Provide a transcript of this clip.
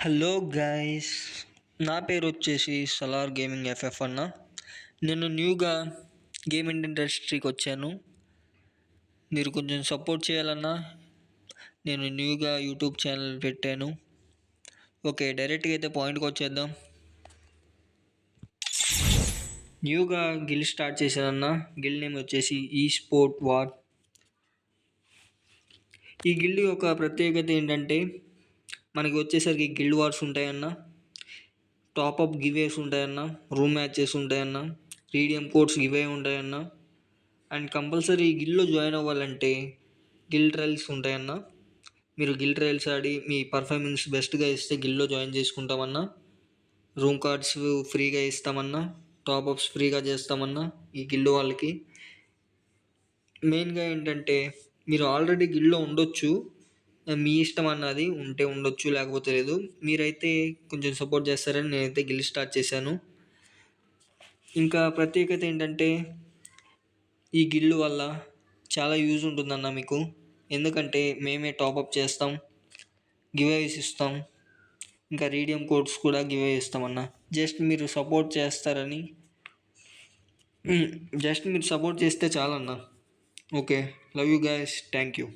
Hello guys, నా పేరు వచ్చేసి సలార్ గేమింగ్ ఎఫ్ఎఫ్ అన్న. నేను న్యూగా గేమింగ్ ఇండస్ట్రీకి వచ్చాను. మీరు కొంచెం సపోర్ట్ చేయాలన్నా. నేను న్యూగా యూట్యూబ్ ఛానల్ పెట్టాను. ఓకే, డైరెక్ట్గా అయితే పాయింట్కి వచ్చేద్దాం. న్యూగా గిల్ స్టార్ట్ చేశానన్న. గిల్ నేమ్ వచ్చేసి ఈ స్పోర్ట్ వార్. ఈ గిల్డ్ యొక్క ప్రత్యేకత ఏంటంటే మనకి వచ్చేసరికి గిల్డ్ వార్స్ ఉంటాయన్న, టాప్అప్ గివేస్ ఉంటాయన్న, రూమ్ మ్యాచెస్ ఉంటాయన్న, రీడియం కోడ్స్ గివే ఉంటాయన్న. అండ్ కంపల్సరీ గిల్లో జాయిన్ అవ్వాలంటే గిల్ ట్రయల్స్ ఉంటాయన్న. మీరు గిల్ ట్రయల్స్ ఆడి మీ పర్ఫార్మెన్స్ బెస్ట్గా ఇస్తే గిల్లో జాయిన్ చేసుకుంటామన్నా. రూమ్ కార్డ్స్ ఫ్రీగా ఇస్తామన్నా, టాప్అప్స్ ఫ్రీగా చేస్తామన్నా ఈ గిల్లు వాళ్ళకి. మెయిన్గా ఏంటంటే మీరు ఆల్రెడీ గిల్లో ఉండొచ్చు, మీ ఇష్టం అన్నది, ఉంటే ఉండొచ్చు లేకపోతే లేదు. మీరైతే కొంచెం సపోర్ట్ చేస్తారని నేనైతే గిల్ స్టార్ట్ చేశాను. ఇంకా ప్రత్యేకత ఏంటంటే ఈ గిల్లు వల్ల చాలా యూజ్ ఉంటుందన్న మీకు. ఎందుకంటే మేమే టాప్అప్ చేస్తాం, గివేస్ ఇస్తాం, ఇంకా రీడియం కోడ్స్ కూడా గివే ఇస్తామన్న. జస్ట్ మీరు సపోర్ట్ చేస్తే చాలన్నా. Okay, love you guys, thank you.